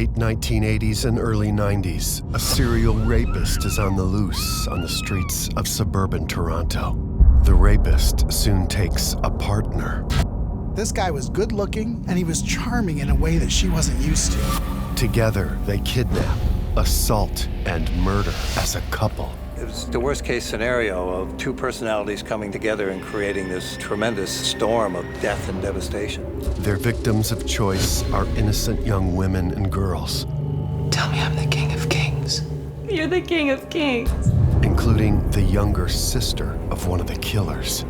late 1980s and early 90s, a serial rapist is on the loose on the streets of suburban Toronto. The rapist soon takes a partner. This guy was good-looking, and he was charming in a way that she wasn't used to. Together, they kidnap, assault, and murder as a couple. It was the worst-case scenario of two personalities coming together and creating this tremendous storm of death and devastation. Their victims of choice are innocent young women and girls. Tell me I'm the king of kings. You're the king of kings. Including the younger sister of one of the killers.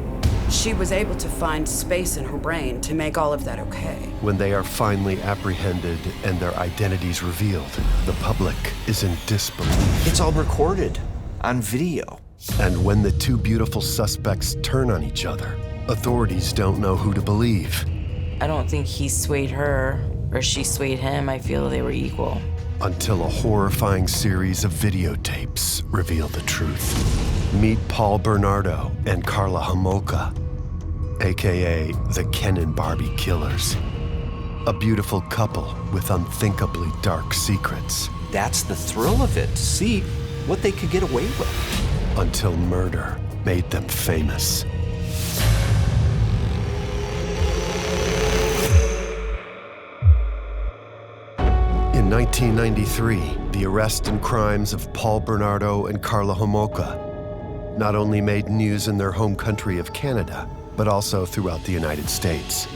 She was able to find space in her brain to make all of that okay. When they are finally apprehended and their identities revealed, the public is in disbelief. It's all recorded on video. And when the two beautiful suspects turn on each other, authorities don't know who to believe. I don't think he swayed her or she swayed him. I feel they were equal. Until a horrifying series of videotapes reveal the truth. Meet Paul Bernardo and KARLA HOMOLKA, AKA the Ken and Barbie Killers. A beautiful couple with unthinkably dark secrets. That's the thrill of it, to see what they could get away with. Until murder made them famous. In 1993, the arrest and crimes of Paul Bernardo and KARLA HOMOLKA not only made news in their home country of Canada, but also throughout the United States.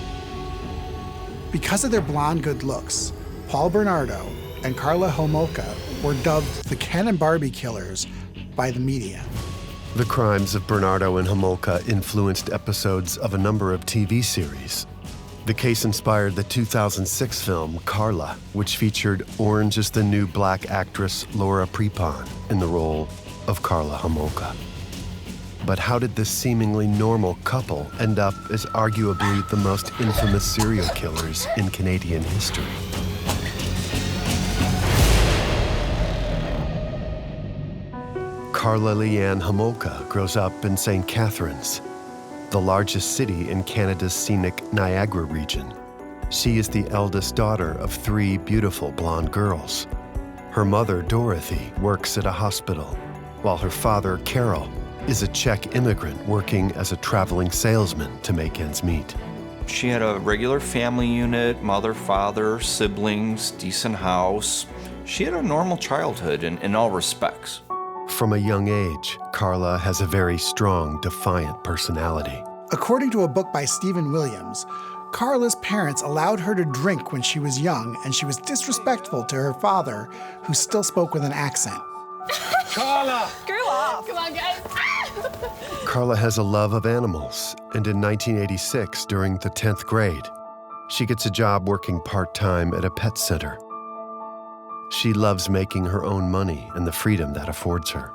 Because of their blonde good looks, Paul Bernardo and KARLA HOMOLKA were dubbed the Ken and Barbie Killers by the media. The crimes of Bernardo and Homolka influenced episodes of a number of TV series. The case inspired the 2006 film KARLA, which featured Orange is the New Black actress Laura Prepon in the role of KARLA HOMOLKA. But how did this seemingly normal couple end up as arguably the most infamous serial killers in Canadian history? KARLA Leanne Homolka grows up in St. Catharines, the largest city in Canada's scenic Niagara region. She is the eldest daughter of 3 beautiful blonde girls. Her mother, Dorothy, works at a hospital, while her father, Carol, is a Czech immigrant working as a traveling salesman to make ends meet. She had a regular family unit, mother, father, siblings, decent house. She had a normal childhood in all respects. From a young age, KARLA has a very strong, defiant personality. According to a book by Stephen Williams, KARLA's parents allowed her to drink when she was young, and she was disrespectful to her father, who still spoke with an accent. KARLA! Screw off. Come on, guys. KARLA has a love of animals, and in 1986, during the 10th grade, she gets a job working part-time at a pet center. She loves making her own money and the freedom that affords her.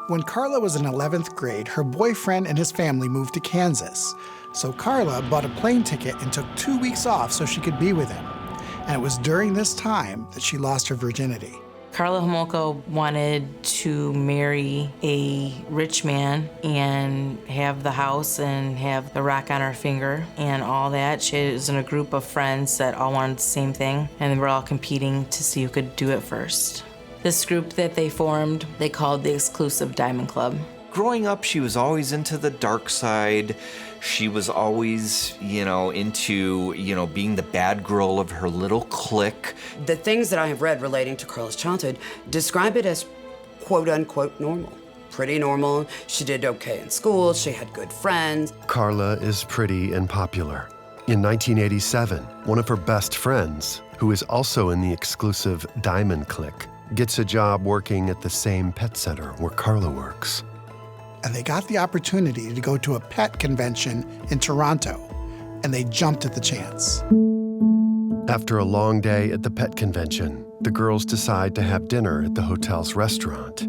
When KARLA was in 11th grade, her boyfriend and his family moved to Kansas. So KARLA bought a plane ticket and took 2 weeks off so she could be with him. And it was during this time that she lost her virginity. KARLA HOMOLKA wanted to marry a rich man and have the house and have the rock on her finger and all that. She was in a group of friends that all wanted the same thing, and they were all competing to see who could do it first. This group that they formed, they called the Exclusive Diamond Club. Growing up, she was always into the dark side. She was always, into, being the bad girl of her little clique. The things that I have read relating to KARLA's childhood describe it as quote-unquote normal. Pretty normal. She did okay in school. She had good friends. KARLA is pretty and popular. In 1987, one of her best friends, who is also in the exclusive Diamond clique, gets a job working at the same pet center where KARLA works. And they got the opportunity to go to a pet convention in Toronto, and they jumped at the chance. After a long day at the pet convention, the girls decide to have dinner at the hotel's restaurant.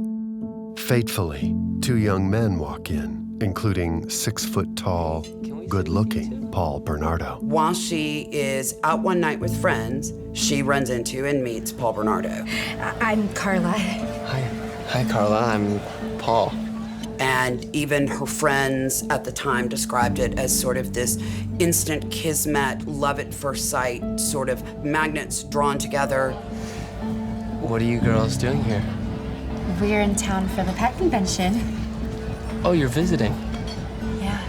Fatefully, 2 young men walk in, including 6-foot-tall, good-looking Paul Bernardo. While she is out one night with friends, she runs into and meets Paul Bernardo. I'm KARLA. Hi, KARLA. I'm Paul. And even her friends at the time described it as sort of this instant kismet, love at first sight, sort of magnets drawn together. What are you girls doing here? We're in town for the pet convention. Oh, you're visiting? Yeah,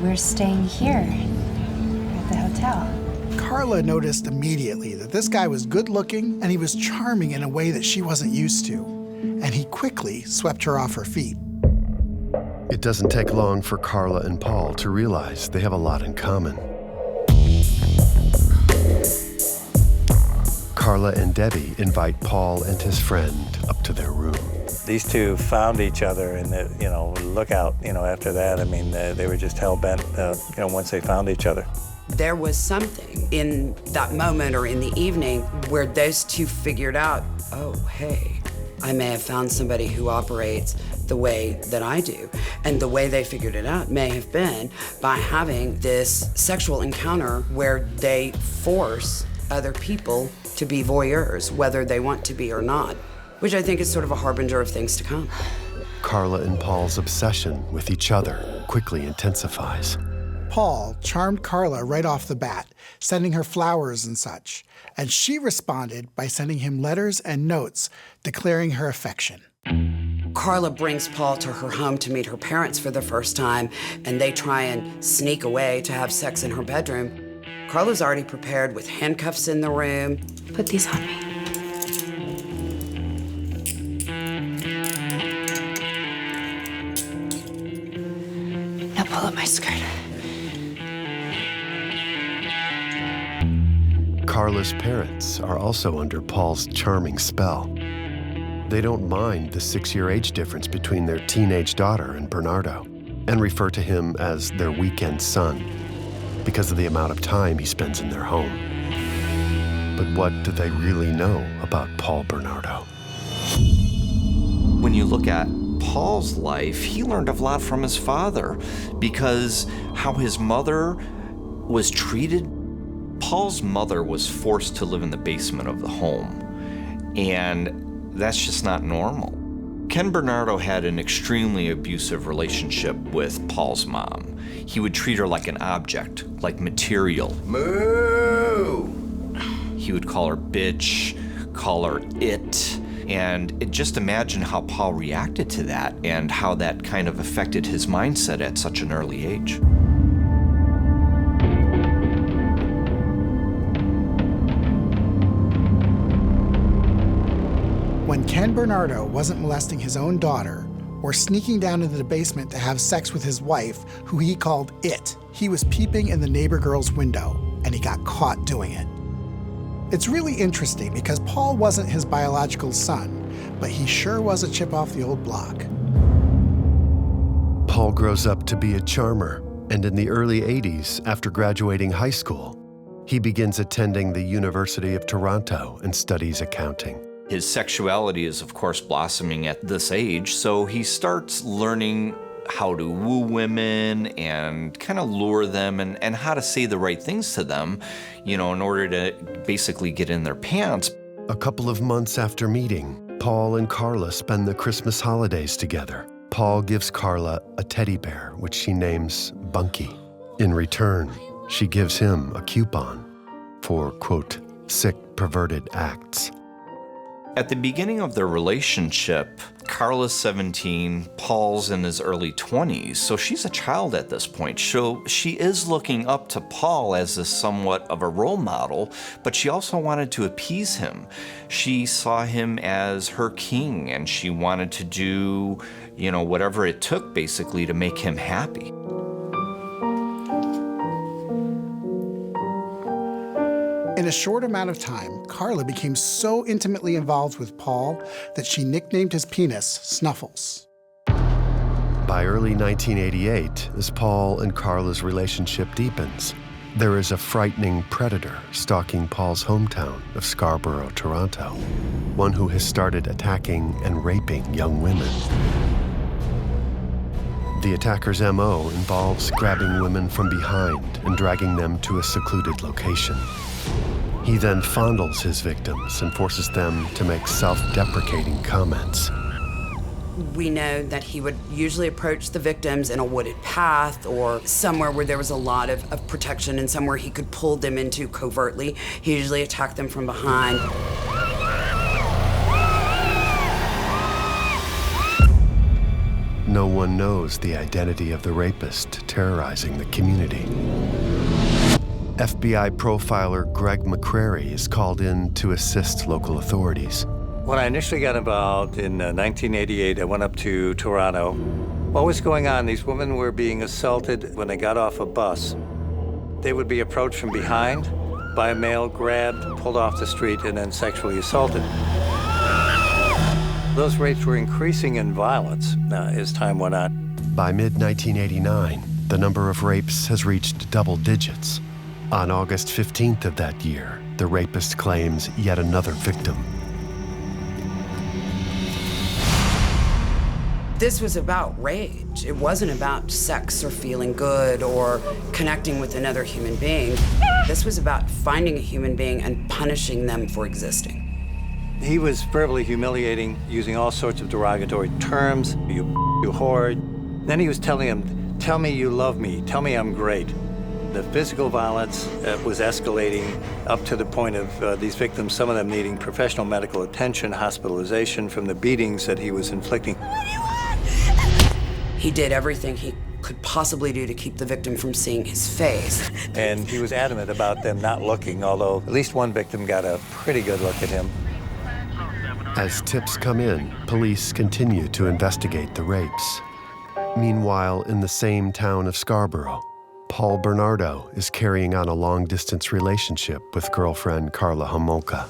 we're staying here at the hotel. Karla noticed immediately that this guy was good-looking and he was charming in a way that she wasn't used to. And he quickly swept her off her feet. It doesn't take long for Karla and Paul to realize they have a lot in common. Karla and Debbie invite Paul and his friend up to their room. These two found each other, and look out, after that. I mean, they were just hell-bent, once they found each other. There was something in that moment or in the evening where those two figured out, oh, hey, I may have found somebody who operates the way that I do. And the way they figured it out may have been by having this sexual encounter where they force other people to be voyeurs, whether they want to be or not, which I think is sort of a harbinger of things to come. Karla and Paul's obsession with each other quickly intensifies. Paul charmed Karla right off the bat, sending her flowers and such, and she responded by sending him letters and notes declaring her affection. Karla brings Paul to her home to meet her parents for the first time, and they try and sneak away to have sex in her bedroom. Karla's already prepared with handcuffs in the room. Put these on me. Now pull up my skirt. Karla's parents are also under Paul's charming spell. They don't mind the 6-year age difference between their teenage daughter and Bernardo, and refer to him as their weekend son because of the amount of time he spends in their home. But what do they really know about Paul Bernardo? When you look at Paul's life, he learned a lot from his father because how his mother was treated. Paul's mother was forced to live in the basement of the home, and that's just not normal. Ken Bernardo had an extremely abusive relationship with Paul's mom. He would treat her like an object, like material. Moo! He would call her bitch, call her it, and just imagine how Paul reacted to that and how that kind of affected his mindset at such an early age. When Ken Bernardo wasn't molesting his own daughter or sneaking down into the basement to have sex with his wife, who he called it, he was peeping in the neighbor girl's window, and he got caught doing it. It's really interesting because Paul wasn't his biological son, but he sure was a chip off the old block. Paul grows up to be a charmer, and in the early 80s, after graduating high school, he begins attending the University of Toronto and studies accounting. His sexuality is, of course, blossoming at this age, so he starts learning how to woo women and kind of lure them and how to say the right things to them, in order to basically get in their pants. A couple of months after meeting, Paul and Karla spend the Christmas holidays together. Paul gives Karla a teddy bear, which she names Bunky. In return, she gives him a coupon for, quote, sick, perverted acts. At the beginning of their relationship, Karla's 17, Paul's in his early 20s, so she's a child at this point. So she is looking up to Paul as a somewhat of a role model, but she also wanted to appease him. She saw him as her king, and she wanted to do, whatever it took basically to make him happy. In a short amount of time, Karla became so intimately involved with Paul that she nicknamed his penis Snuffles. By early 1988, as Paul and Karla's relationship deepens, there is a frightening predator stalking Paul's hometown of Scarborough, Toronto, one who has started attacking and raping young women. The attacker's MO involves grabbing women from behind and dragging them to a secluded location. He then fondles his victims and forces them to make self-deprecating comments. We know that he would usually approach the victims in a wooded path or somewhere where there was a lot of protection and somewhere he could pull them into covertly. He usually attacked them from behind. no one knows the identity of the rapist terrorizing the community. FBI profiler Greg McCrary is called in to assist local authorities. When I initially got involved in 1988, I went up to Toronto. What was going on? These women were being assaulted when they got off a bus. They would be approached from behind by a male, grabbed, pulled off the street, and then sexually assaulted. Those rapes were increasing in violence as time went on. By mid-1989, the number of rapes has reached double digits. On August 15th of that year, the rapist claims yet another victim. This was about rage. It wasn't about sex or feeling good or connecting with another human being. This was about finding a human being and punishing them for existing. He was verbally humiliating, using all sorts of derogatory terms. You whore. Then he was telling him, tell me you love me, tell me I'm great. The physical violence was escalating up to the point of these victims, some of them needing professional medical attention, hospitalization from the beatings that he was inflicting. He did everything he could possibly do to keep the victim from seeing his face. And he was adamant about them not looking, although at least one victim got a pretty good look at him. As tips come in, police continue to investigate the rapes. Meanwhile, in the same town of Scarborough, Paul Bernardo is carrying on a long-distance relationship with girlfriend KARLA HOMOLKA.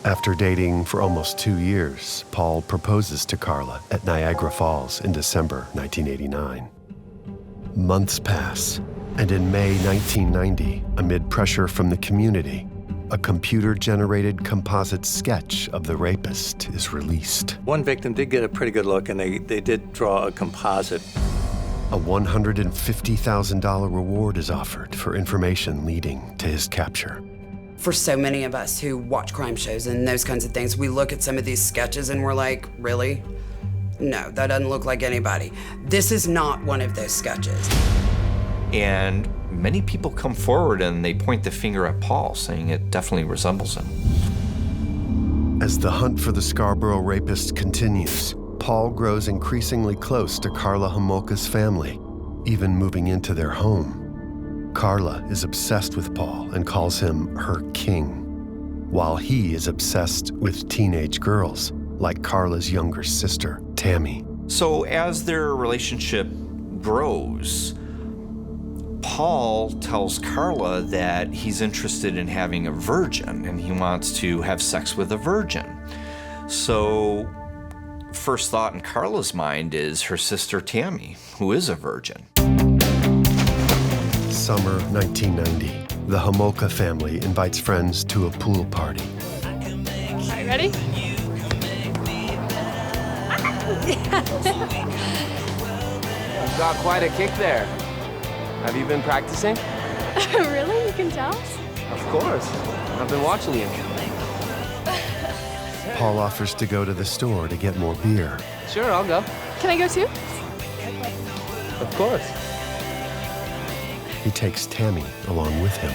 After dating for almost 2 years, Paul proposes to KARLA at Niagara Falls in December 1989. Months pass, and in May 1990, amid pressure from the community, a computer-generated composite sketch of the rapist is released. One victim did get a pretty good look, and they did draw a composite. A $150,000 reward is offered for information leading to his capture. For so many of us who watch crime shows and those kinds of things, we look at some of these sketches and we're like, really? No, that doesn't look like anybody. This is not one of those sketches. And many people come forward and they point the finger at Paul, saying it definitely resembles him. As the hunt for the Scarborough rapist continues, Paul grows increasingly close to KARLA HOMOLKA's family, even moving into their home. KARLA is obsessed with Paul and calls him her king, while he is obsessed with teenage girls, like KARLA's younger sister, Tammy. So as their relationship grows, Paul tells KARLA that he's interested in having a virgin and he wants to have sex with a virgin. So first thought in KARLA's mind is her sister Tammy, who is a virgin. Summer 1990, the Homolka family invites friends to a pool party. Are you ready? You've got quite a kick there. Have you been practicing? Really? You can tell? Of course. I've been watching you. Paul offers to go to the store to get more beer. Sure, I'll go. Can I go too? Of course. He takes Tammy along with him.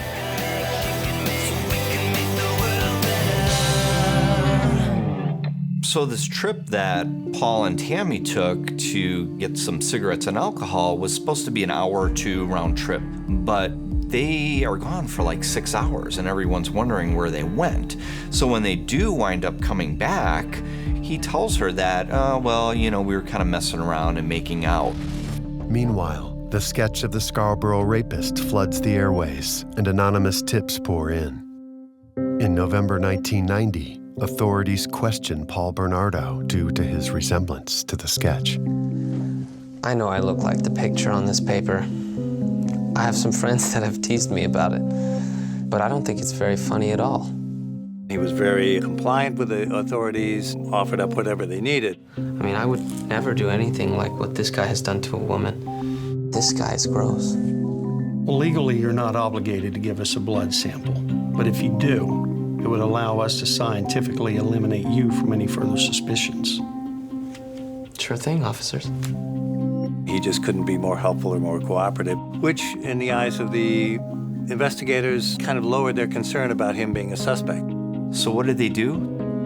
So this trip that Paul and Tammy took to get some cigarettes and alcohol was supposed to be an hour or two round trip, but they are gone for like 6 hours and everyone's wondering where they went. So when they do wind up coming back, he tells her that, well, you know, we were kind of messing around and making out. Meanwhile, the sketch of the Scarborough rapist floods the airways and anonymous tips pour in. In November 1990, authorities question Paul Bernardo due to his resemblance to the sketch. I know I look like the picture on this paper. I have some friends that have teased me about it, but I don't think it's very funny at all. He was very compliant with the authorities, offered up whatever they needed. I mean, I would never do anything like what this guy has done to a woman. This guy's gross. Well, legally, you're not obligated to give us a blood sample, but if you do, it would allow us to scientifically eliminate you from any further suspicions. Sure thing, officers. He just couldn't be more helpful or more cooperative, which in the eyes of the investigators kind of lowered their concern about him being a suspect. So what did they do?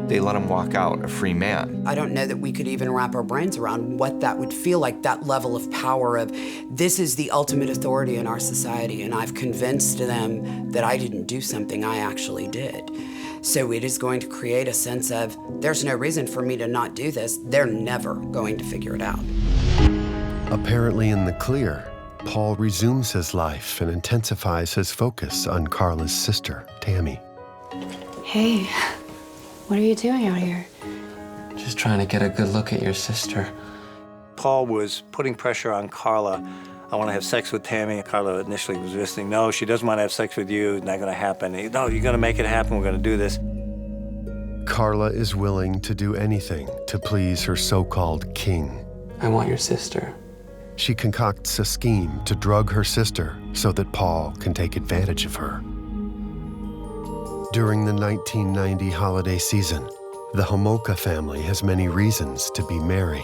They let him walk out, a free man. I don't know that we could even wrap our brains around what that would feel like, that level of power of, this is the ultimate authority in our society, and I've convinced them that I didn't do something, I actually did. So it is going to create a sense of, there's no reason for me to not do this. They're never going to figure it out. Apparently in the clear, Paul resumes his life and intensifies his focus on Karla's sister, Tammy. Hey, what are you doing out here? Just trying to get a good look at your sister. Paul was putting pressure on Karla. I want to have sex with Tammy. Karla initially was resisting. No, she doesn't want to have sex with you. It's not going to happen. No, you're going to make it happen. We're going to do this. Karla is willing to do anything to please her so-called king. I want your sister. She concocts a scheme to drug her sister so that Paul can take advantage of her. During the 1990 holiday season, the Homolka family has many reasons to be merry.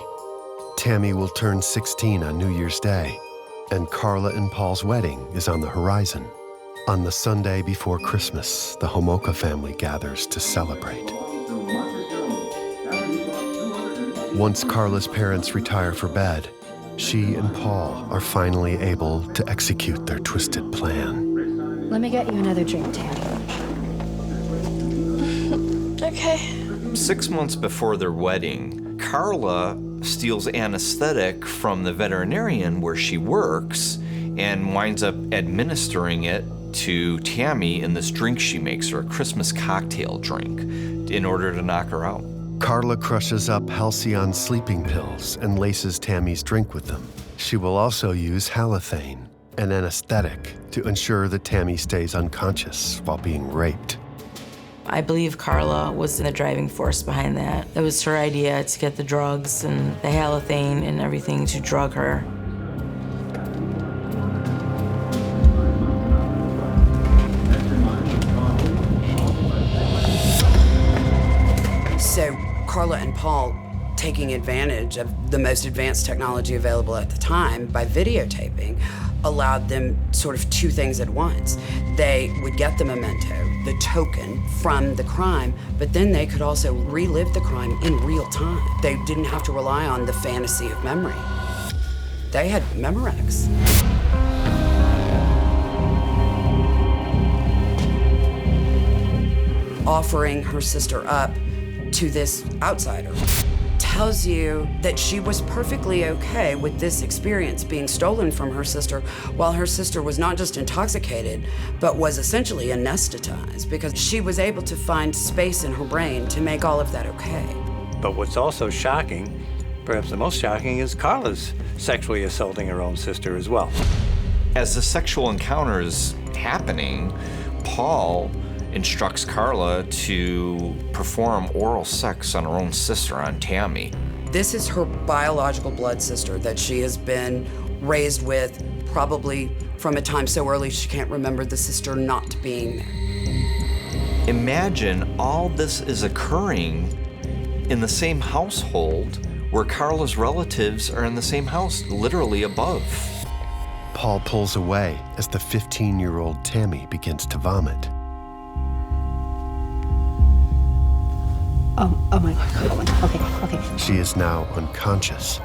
Tammy will turn 16 on New Year's Day, and Karla and Paul's wedding is on the horizon. On the Sunday before Christmas, the Homolka family gathers to celebrate. Once Karla's parents retire for bed, she and Paul are finally able to execute their twisted plan. Let me get you another drink, Tammy. Okay. 6 months before their wedding, Karla steals anesthetic from the veterinarian where she works and winds up administering it to Tammy in this drink she makes her, a Christmas cocktail drink, in order to knock her out. Karla crushes up Halcyon sleeping pills and laces Tammy's drink with them. She will also use halothane, an anesthetic, to ensure that Tammy stays unconscious while being raped. I believe Karla was the driving force behind that. It was her idea to get the drugs and the halothane and everything to drug her. So Karla and Paul, taking advantage of the most advanced technology available at the time by videotaping, allowed them sort of two things at once. They would get the memento, the token from the crime, but then they could also relive the crime in real time. They didn't have to rely on the fantasy of memory. They had Memorex. Offering her sister up to this outsider tells you that she was perfectly okay with this experience being stolen from her sister, while her sister was not just intoxicated, but was essentially anesthetized, because she was able to find space in her brain to make all of that okay. But what's also shocking, perhaps the most shocking, is Karla's sexually assaulting her own sister as well. As the sexual encounter is happening, Paul instructs Karla to perform oral sex on her own sister, on Tammy. This is her biological blood sister that she has been raised with, probably from a time so early she can't remember the sister not being there. Imagine all this is occurring in the same household where Karla's relatives are in the same house, literally above. Paul pulls away as the 15-year-old Tammy begins to vomit. Oh my God. Okay. She is now unconscious,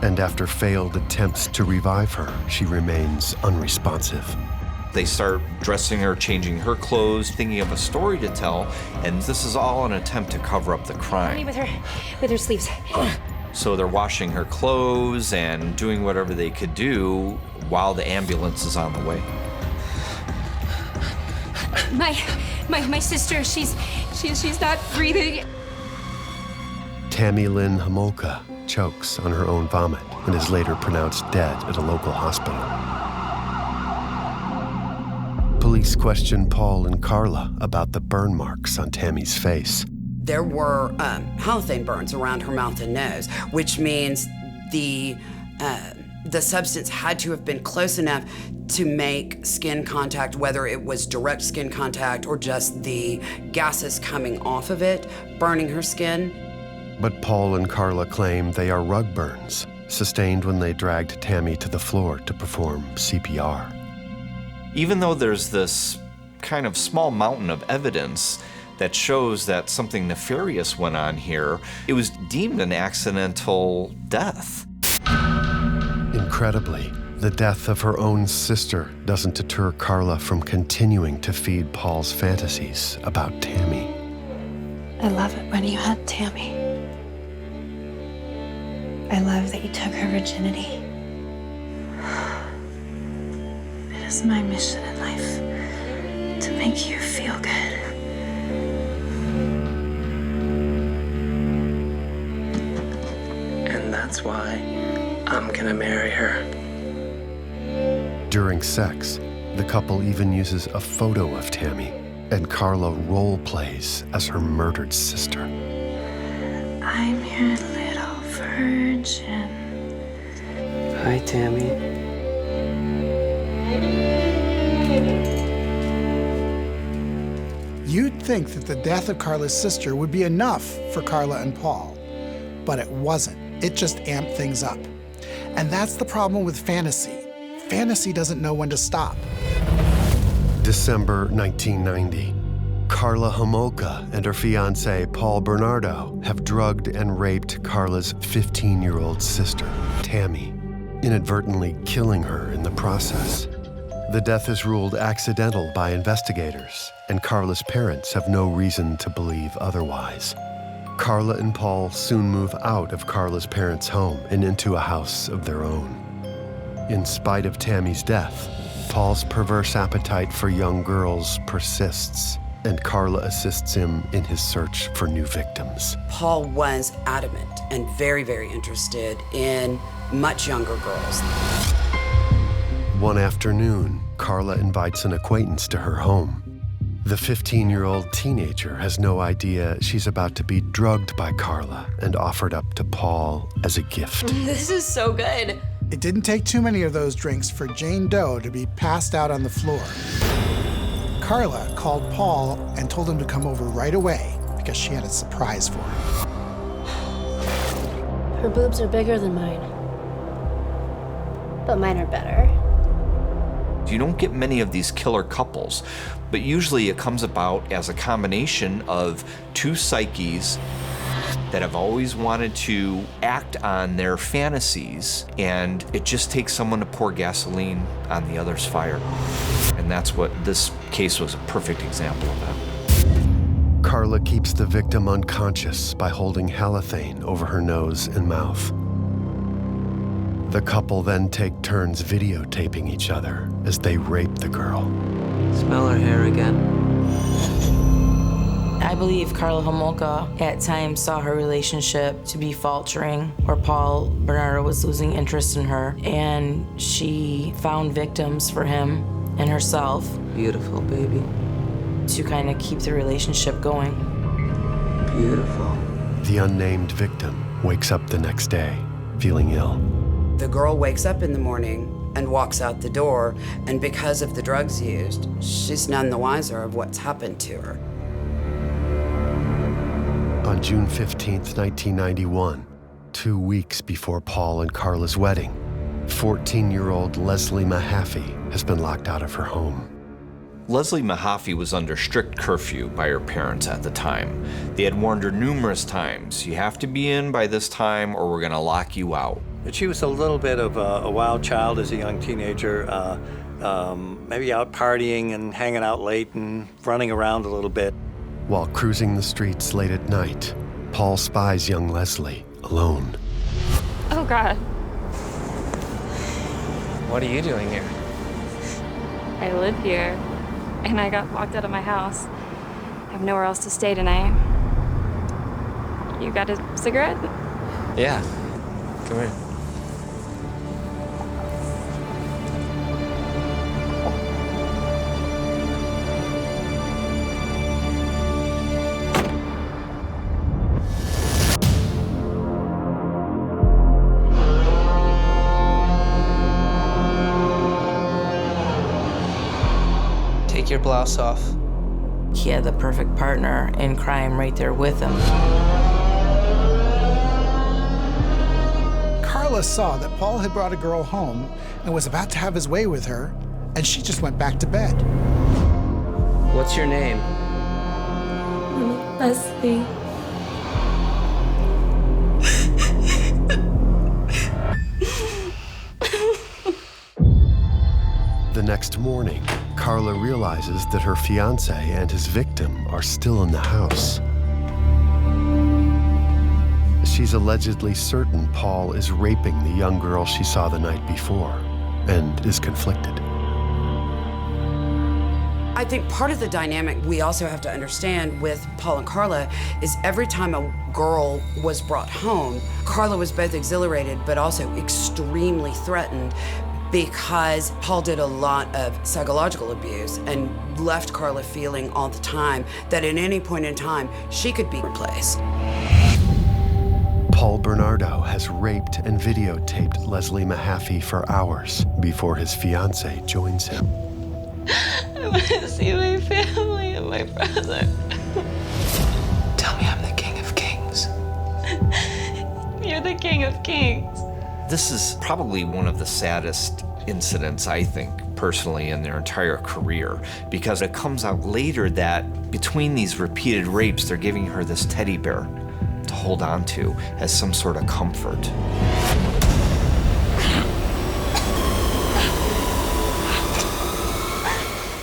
and after failed attempts to revive her, she remains unresponsive. They start dressing her, changing her clothes, thinking of a story to tell, and this is all an attempt to cover up the crime. With her sleeves. So they're washing her clothes and doing whatever they could do while the ambulance is on the way. My sister, she's not breathing. Tammy Lynn Homolka chokes on her own vomit and is later pronounced dead at a local hospital. Police question Paul and Karla about the burn marks on Tammy's face. There were halothane burns around her mouth and nose, which means the substance had to have been close enough to make skin contact, whether it was direct skin contact or just the gases coming off of it, burning her skin. But Paul and Karla claim they are rug burns, sustained when they dragged Tammy to the floor to perform CPR. Even though there's this kind of small mountain of evidence, that shows that something nefarious went on here. It was deemed an accidental death. Incredibly, the death of her own sister doesn't deter Karla from continuing to feed Paul's fantasies about Tammy. I love it when you had Tammy. I love that you took her virginity. It is my mission in life to make you feel good. And that's why I'm gonna marry her. During sex, the couple even uses a photo of Tammy, and Karla role plays as her murdered sister. I'm your little virgin. Hi, Tammy. You'd think that the death of Karla's sister would be enough for Karla and Paul, but it wasn't. It just amped things up. And that's the problem with fantasy. Fantasy doesn't know when to stop. December 1990. KARLA HOMOLKA and her fiancé, Paul Bernardo, have drugged and raped Karla's 15-year-old sister, Tammy, inadvertently killing her in the process. The death is ruled accidental by investigators, and Karla's parents have no reason to believe otherwise. Karla and Paul soon move out of Karla's parents' home and into a house of their own. In spite of Tammy's death, Paul's perverse appetite for young girls persists, and Karla assists him in his search for new victims. Paul was adamant and very, very interested in much younger girls. One afternoon, Karla invites an acquaintance to her home. The 15-year-old teenager has no idea she's about to be drugged by Karla and offered up to Paul as a gift. This is so good. It didn't take too many of those drinks for Jane Doe to be passed out on the floor. Karla called Paul and told him to come over right away because she had a surprise for him. Her boobs are bigger than mine. But mine are better. You don't get many of these killer couples, but usually it comes about as a combination of two psyches that have always wanted to act on their fantasies, and it just takes someone to pour gasoline on the other's fire. And that's what this case was a perfect example of that. Karla keeps the victim unconscious by holding halothane over her nose and mouth. The couple then take turns videotaping each other as they rape the girl. Smell her hair again. I believe KARLA HOMOLKA at times saw her relationship to be faltering, where Paul Bernardo was losing interest in her, and she found victims for him and herself. Beautiful, baby. To kind of keep the relationship going. Beautiful. The unnamed victim wakes up the next day, feeling ill. The girl wakes up in the morning and walks out the door, and because of the drugs used, she's none the wiser of what's happened to her. On June 15th, 1991, 2 weeks before Paul and Karla's wedding, 14-year-old Leslie Mahaffey has been locked out of her home. Leslie Mahaffey was under strict curfew by her parents at the time. They had warned her numerous times, you have to be in by this time or we're gonna lock you out. But she was a little bit of a wild child as a young teenager, maybe out partying and hanging out late and running around a little bit. While cruising the streets late at night, Paul spies young Leslie alone. Oh, God. What are you doing here? I live here, and I got locked out of my house. I have nowhere else to stay tonight. You got a cigarette? Yeah. Come here. Take your blouse off. He had the perfect partner in crime right there with him. Karla saw that Paul had brought a girl home and was about to have his way with her, and she just went back to bed. What's your name? Leslie. The next morning, Karla realizes that her fiancé and his victim are still in the house. She's allegedly certain Paul is raping the young girl she saw the night before and is conflicted. I think part of the dynamic we also have to understand with Paul and Karla is every time a girl was brought home, Karla was both exhilarated but also extremely threatened because Paul did a lot of psychological abuse and left Karla feeling all the time that at any point in time she could be replaced. Paul Bernardo has raped and videotaped Leslie Mahaffey for hours before his fiancée joins him. I want to see my family and my brother. Tell me I'm the king of kings. You're the king of kings. This is probably one of the saddest incidents, I think, personally, in their entire career, because it comes out later that between these repeated rapes, they're giving her this teddy bear to hold on to as some sort of comfort.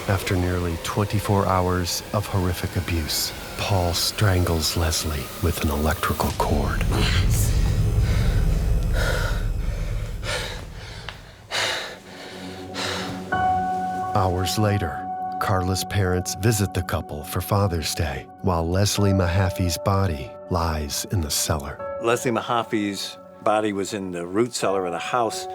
After nearly 24 hours of horrific abuse, Paul strangles Leslie with an electrical cord. Hours later, Karla's parents visit the couple for Father's Day, while Leslie Mahaffey's body lies in the cellar. Leslie Mahaffey's body was in the root cellar of the house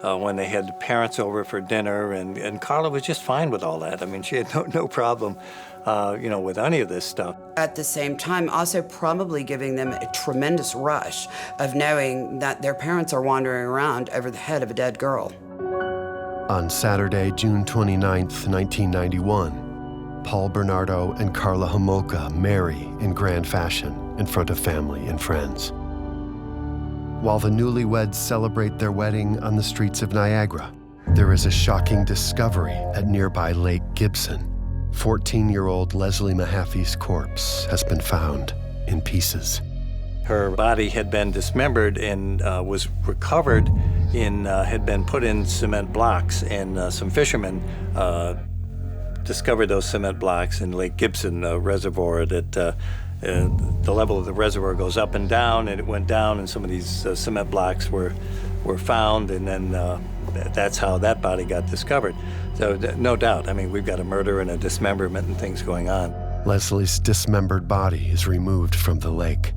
when they had the parents over for dinner, and Karla was just fine with all that. I mean, she had no problem, with any of this stuff. At the same time, also probably giving them a tremendous rush of knowing that their parents are wandering around over the head of a dead girl. On Saturday, June 29th, 1991, Paul Bernardo and Karla Homolka marry in grand fashion in front of family and friends. While the newlyweds celebrate their wedding on the streets of Niagara, there is a shocking discovery at nearby Lake Gibson. 14-year-old Leslie Mahaffey's corpse has been found in pieces. Her body had been dismembered and was recovered had been put in cement blocks, and some fishermen discovered those cement blocks in Lake Gibson reservoir. That the level of the reservoir goes up and down, and it went down, and some of these cement blocks were found, and then that's how that body got discovered. So no doubt, I mean, we've got a murder and a dismemberment and things going on. Leslie's dismembered body is removed from the lake.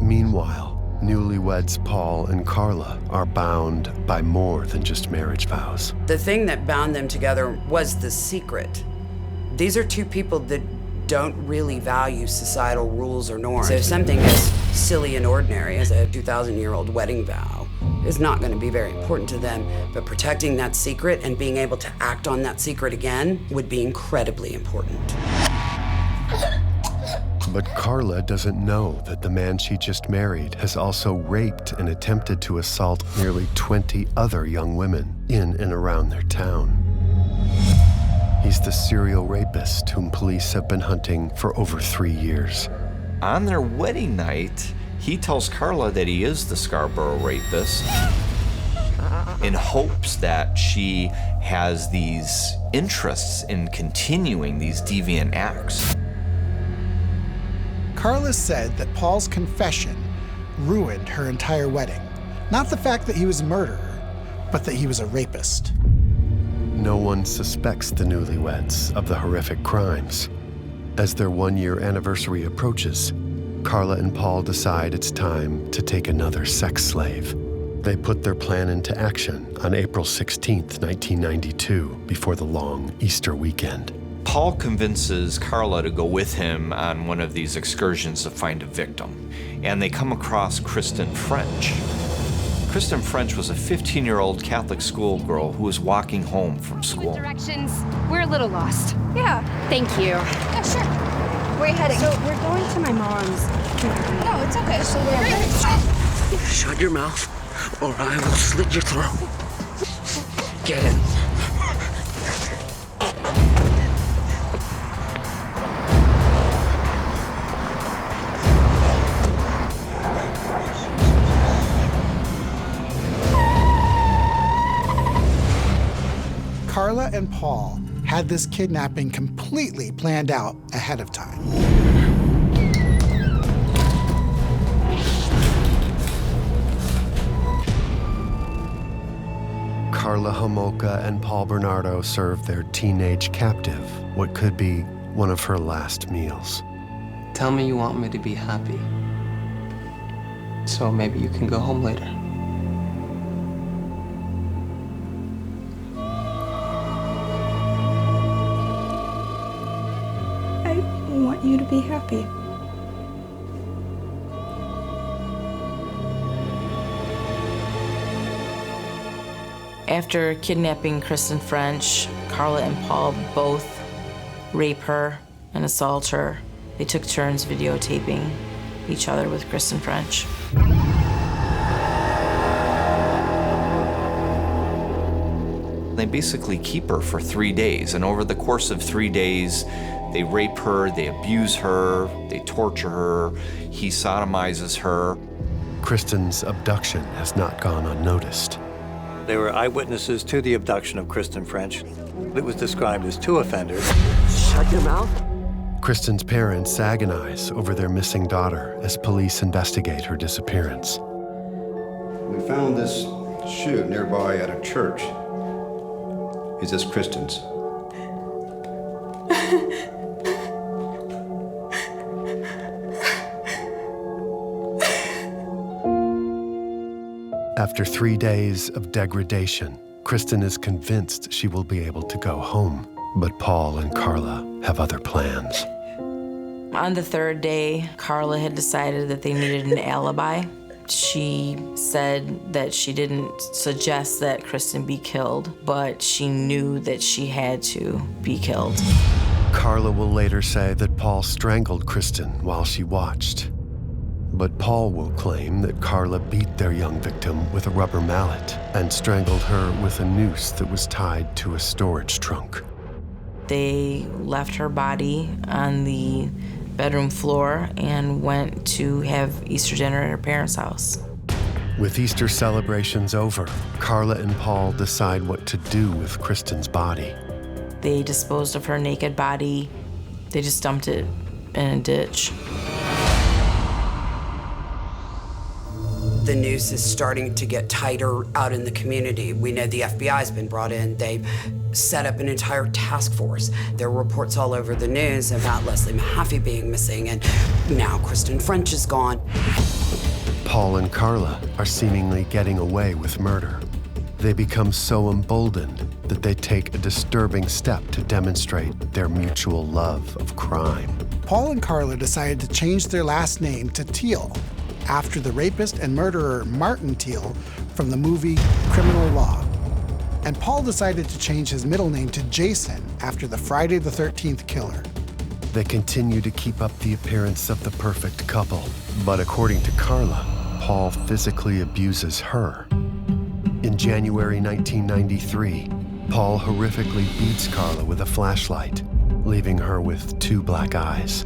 Meanwhile, newlyweds Paul and Karla are bound by more than just marriage vows. The thing that bound them together was the secret. These are two people that don't really value societal rules or norms. So something as silly and ordinary as a 2,000-year-old wedding vow is not going to be very important to them, but protecting that secret and being able to act on that secret again would be incredibly important. But Karla doesn't know that the man she just married has also raped and attempted to assault nearly 20 other young women in and around their town. He's the serial rapist whom police have been hunting for over 3 years. On their wedding night, he tells Karla that he is the Scarborough rapist in hopes that she has these interests in continuing these deviant acts. Karla said that Paul's confession ruined her entire wedding. Not the fact that he was a murderer, but that he was a rapist. No one suspects the newlyweds of the horrific crimes. As their one-year anniversary approaches, Karla and Paul decide it's time to take another sex slave. They put their plan into action on April 16th, 1992, before the long Easter weekend. Paul convinces Karla to go with him on one of these excursions to find a victim, and they come across Kristen French. Kristen French was a 15-year-old Catholic schoolgirl who was walking home from school. Directions. We're a little lost. Yeah. Thank you. Yeah, sure. Where are you heading? So we're going to my mom's. No, it's okay. So we're Shut your mouth, or I will slit your throat. Get in. Karla and Paul had this kidnapping completely planned out ahead of time. Karla Homolka and Paul Bernardo served their teenage captive what could be one of her last meals. Tell me you want me to be happy, so maybe you can go home later. I want you to be happy. After kidnapping Kristen French, Karla and Paul both rape her and assault her. They took turns videotaping each other with Kristen French. They basically keep her for 3 days, and over the course of 3 days, they rape her, they abuse her, they torture her, he sodomizes her. Kristen's abduction has not gone unnoticed. There were eyewitnesses to the abduction of Kristen French. It was described as 2 offenders. Shut your mouth. Kristen's parents agonize over their missing daughter as police investigate her disappearance. We found this shoe nearby at a church. Is this Kristen's? After 3 days of degradation, Kristen is convinced she will be able to go home. But Paul and Karla have other plans. On the 3rd day, Karla had decided that they needed an alibi. She said that she didn't suggest that Kristen be killed, but she knew that she had to be killed. Karla will later say that Paul strangled Kristen while she watched. But Paul will claim that Karla beat their young victim with a rubber mallet and strangled her with a noose that was tied to a storage trunk. They left her body on the bedroom floor and went to have Easter dinner at her parents' house. With Easter celebrations over, Karla and Paul decide what to do with Kristen's body. They disposed of her naked body. They just dumped it in a ditch. The noose is starting to get tighter out in the community. We know the FBI's been brought in. They've set up an entire task force. There are reports all over the news about Leslie Mahaffey being missing, and now Kristen French is gone. Paul and Karla are seemingly getting away with murder. They become so emboldened that they take a disturbing step to demonstrate their mutual love of crime. Paul and Karla decided to change their last name to Teal, after the rapist and murderer Martin Teal from the movie Criminal Law. And Paul decided to change his middle name to Jason after the Friday the 13th killer. They continue to keep up the appearance of the perfect couple, but according to Karla, Paul physically abuses her. In January 1993, Paul horrifically beats Karla with a flashlight, leaving her with 2 black eyes.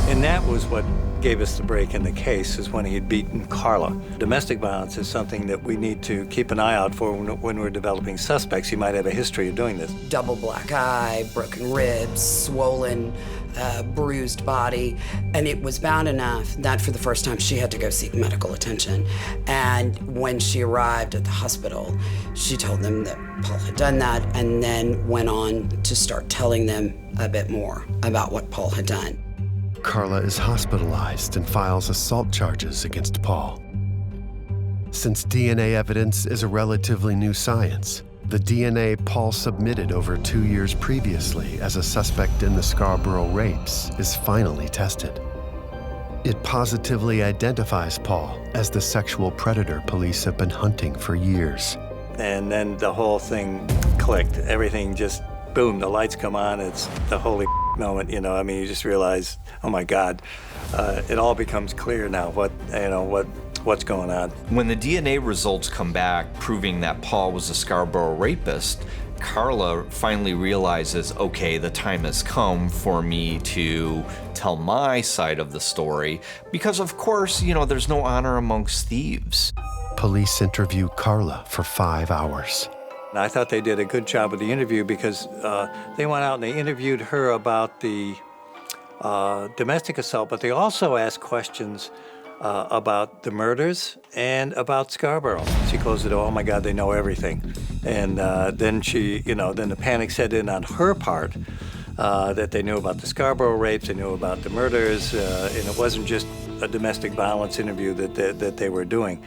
And that was what gave us the break in the case, is when he had beaten Karla. Domestic violence is something that we need to keep an eye out for when we're developing suspects. He might have a history of doing this. Double black eye, broken ribs, swollen, bruised body. And it was bad enough that for the first time she had to go seek medical attention. And when she arrived at the hospital, she told them that Paul had done that, and then went on to start telling them a bit more about what Paul had done. Karla is hospitalized and files assault charges against Paul. Since DNA evidence is a relatively new science, the DNA Paul submitted over 2 years previously as a suspect in the Scarborough rapes is finally tested. It positively identifies Paul as the sexual predator police have been hunting for years. And then the whole thing clicked. Everything just, boom, the lights come on. It's the holy moment, you know. I mean, you just realize, oh my God, it all becomes clear now what's going on. When the DNA results come back proving that Paul was a Scarborough rapist, Karla finally realizes, okay, the time has come for me to tell my side of the story, because of course, you know, there's no honor amongst thieves. Police interview Karla for 5 hours. And I thought they did a good job with the interview because they went out and they interviewed her about the domestic assault, but they also asked questions about the murders and about Scarborough. She closed the door, oh my God, they know everything. And then then the panic set in on her part that they knew about the Scarborough rapes, they knew about the murders, and it wasn't just a domestic violence interview that they were doing.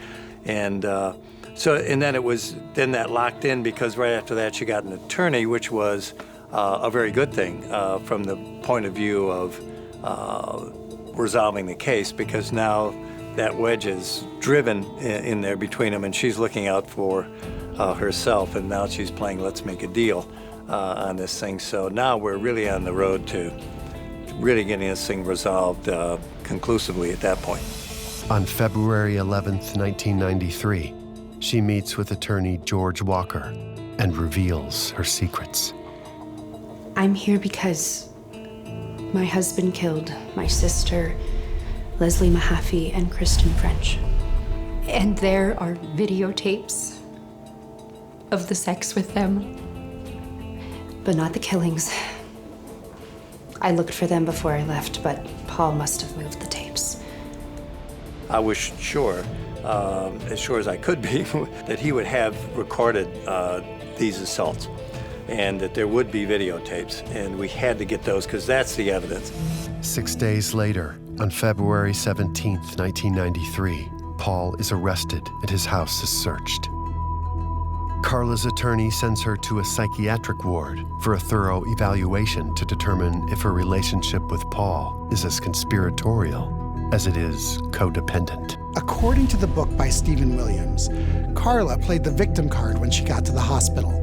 And then it was, then that locked in because right after that she got an attorney, which was a very good thing from the point of view of resolving the case, because now that wedge is driven in there between them, and she's looking out for herself, and now she's playing let's make a deal on this thing. So now we're really on the road to really getting this thing resolved conclusively at that point. On February 11th, 1993, she meets with attorney George Walker and reveals her secrets. I'm here because my husband killed my sister, Leslie Mahaffey, and Kristen French. And there are videotapes of the sex with them, but not the killings. I looked for them before I left, but Paul must have moved the tapes. I was sure, as sure as I could be, that he would have recorded these assaults and that there would be videotapes, and we had to get those because that's the evidence. 6 days later, on February 17th, 1993, Paul is arrested and his house is searched. Karla's attorney sends her to a psychiatric ward for a thorough evaluation to determine if her relationship with Paul is as conspiratorial as it is codependent. According to the book by Stephen Williams, Karla played the victim card when she got to the hospital.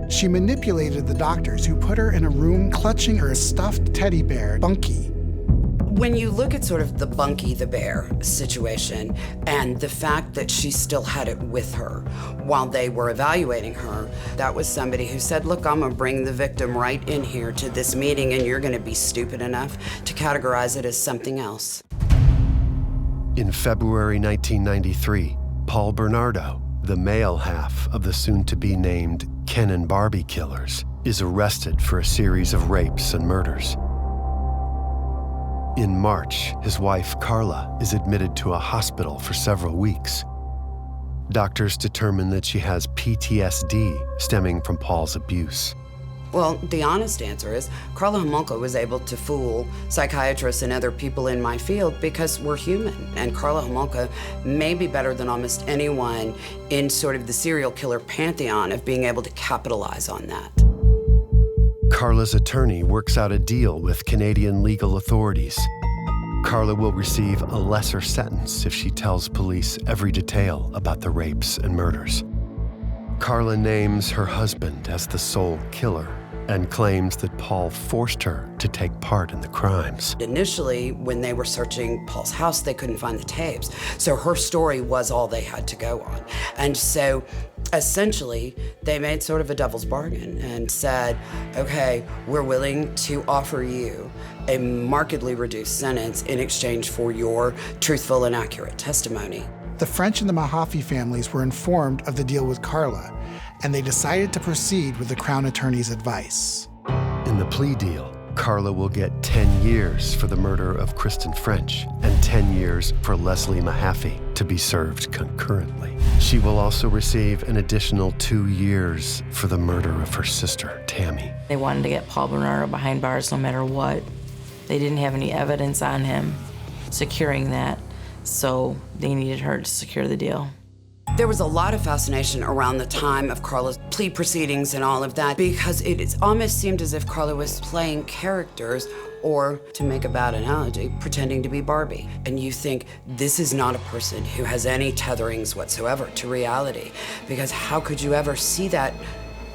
She manipulated the doctors who put her in a room clutching her stuffed teddy bear, Bunky. When you look at sort of the Bunky the bear situation and the fact that she still had it with her while they were evaluating her, that was somebody who said, look, I'm gonna bring the victim right in here to this meeting and you're gonna be stupid enough to categorize it as something else. In February 1993, Paul Bernardo, the male half of the soon-to-be named Ken and Barbie Killers, is arrested for a series of rapes and murders. In March, his wife, Karla, is admitted to a hospital for several weeks. Doctors determine that she has PTSD stemming from Paul's abuse. Well, the honest answer is KARLA HOMOLKA was able to fool psychiatrists and other people in my field because we're human. And KARLA HOMOLKA may be better than almost anyone in sort of the serial killer pantheon of being able to capitalize on that. Karla's attorney works out a deal with Canadian legal authorities. Karla will receive a lesser sentence if she tells police every detail about the rapes and murders. Karla names her husband as the sole killer and claims that Paul forced her to take part in the crimes. Initially, when they were searching Paul's house, they couldn't find the tapes. So her story was all they had to go on. And so essentially, they made sort of a devil's bargain and said, okay, we're willing to offer you a markedly reduced sentence in exchange for your truthful and accurate testimony. The French and the Mahaffey families were informed of the deal with Karla, and they decided to proceed with the Crown Attorney's advice. In the plea deal, Karla will get 10 years for the murder of Kristen French and 10 years for Leslie Mahaffey to be served concurrently. She will also receive an additional 2 years for the murder of her sister, Tammy. They wanted to get Paul Bernardo behind bars no matter what. They didn't have any evidence on him securing that, so they needed her to secure the deal. There was a lot of fascination around the time of Karla's plea proceedings and all of that because it almost seemed as if Karla was playing characters, or, to make a bad analogy, pretending to be Barbie. And you think, this is not a person who has any tetherings whatsoever to reality, because how could you ever see that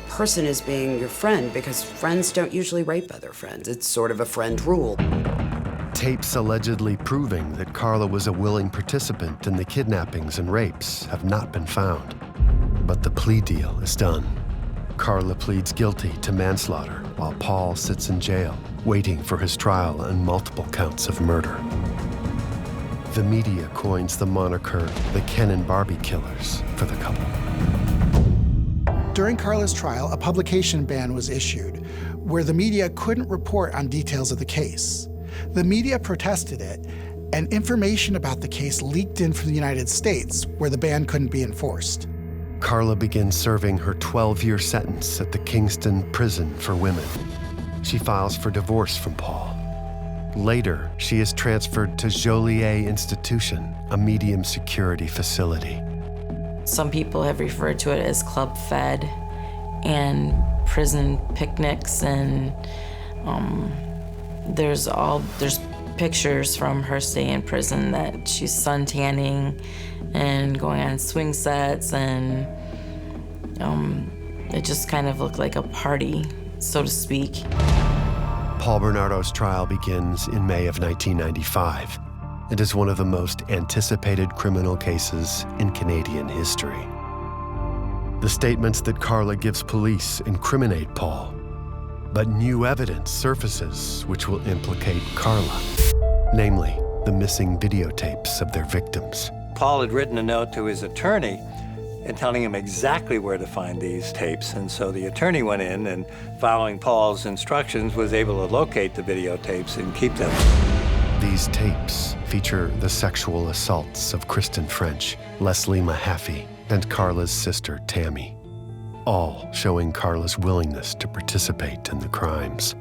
person as being your friend? Because friends don't usually rape other friends. It's sort of a friend rule. Tapes allegedly proving that Karla was a willing participant in the kidnappings and rapes have not been found. But the plea deal is done. Karla pleads guilty to manslaughter while Paul sits in jail, waiting for his trial on multiple counts of murder. The media coins the moniker the Ken and Barbie Killers for the couple. During Karla's trial, a publication ban was issued where the media couldn't report on details of the case. The media protested it, and information about the case leaked in from the United States where the ban couldn't be enforced. Karla begins serving her 12-year sentence at the Kingston Prison for Women. She files for divorce from Paul. Later, she is transferred to Joliet Institution, a medium security facility. Some people have referred to it as Club Fed and prison picnics, and there's pictures from her stay in prison that she's suntanning and going on swing sets, and it just kind of looked like a party, so to speak. Paul Bernardo's trial begins in May of 1995. It is one of the most anticipated criminal cases in Canadian history. The statements that Karla gives police incriminate Paul, but new evidence surfaces which will implicate Karla, namely the missing videotapes of their victims. Paul had written a note to his attorney and telling him exactly where to find these tapes, and so the attorney went in and, following Paul's instructions, was able to locate the videotapes and keep them. These tapes feature the sexual assaults of Kristen French, Leslie Mahaffey, and Karla's sister, Tammy, all showing Karla's willingness to participate in the crimes.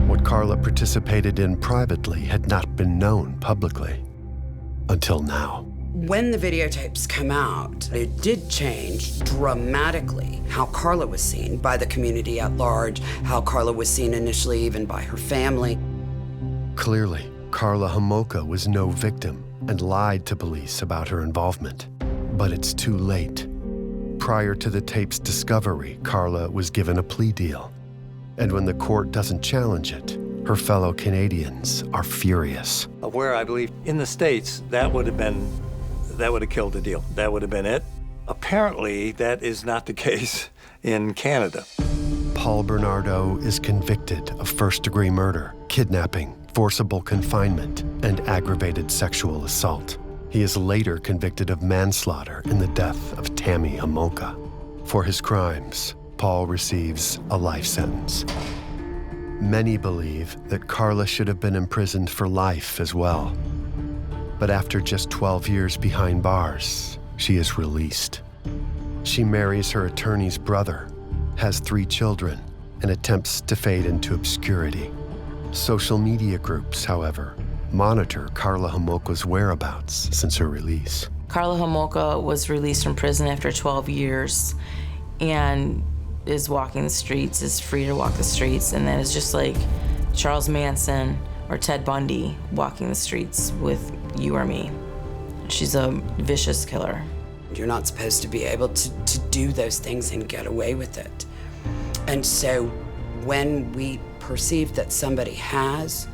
What Karla participated in privately had not been known publicly until now. When the videotapes come out, it did change dramatically how Karla was seen by the community at large, how Karla was seen initially even by her family. Clearly, KARLA HOMOLKA was no victim and lied to police about her involvement. But it's too late. Prior to the tape's discovery, Karla was given a plea deal. And when the court doesn't challenge it, her fellow Canadians are furious. Where I believe in the States, that would have killed the deal. That would have been it. Apparently, that is not the case in Canada. Paul Bernardo is convicted of first-degree murder, kidnapping, forcible confinement, and aggravated sexual assault. He is later convicted of manslaughter in the death of Tammy Homolka. For his crimes, Paul receives a life sentence. Many believe that Karla should have been imprisoned for life as well. But after just 12 years behind bars, she is released. She marries her attorney's brother, has 3 children, and attempts to fade into obscurity. Social media groups, however, monitor KARLA HOMOLKA's whereabouts since her release. KARLA HOMOLKA was released from prison after 12 years and is walking the streets, is free to walk the streets, and that is just like Charles Manson or Ted Bundy walking the streets with you or me. She's a vicious killer. You're not supposed to be able to do those things and get away with it. And so when we perceive that somebody has,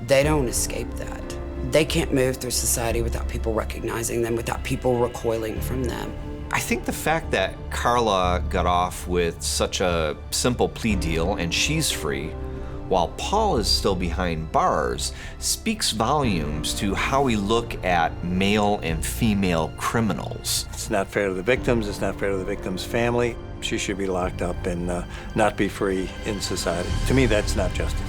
they don't escape that. They can't move through society without people recognizing them, without people recoiling from them. I think the fact that Karla got off with such a simple plea deal and she's free, while Paul is still behind bars, speaks volumes to how we look at male and female criminals. It's not fair to the victims, it's not fair to the victim's family. She should be locked up and not be free in society. To me, that's not justice.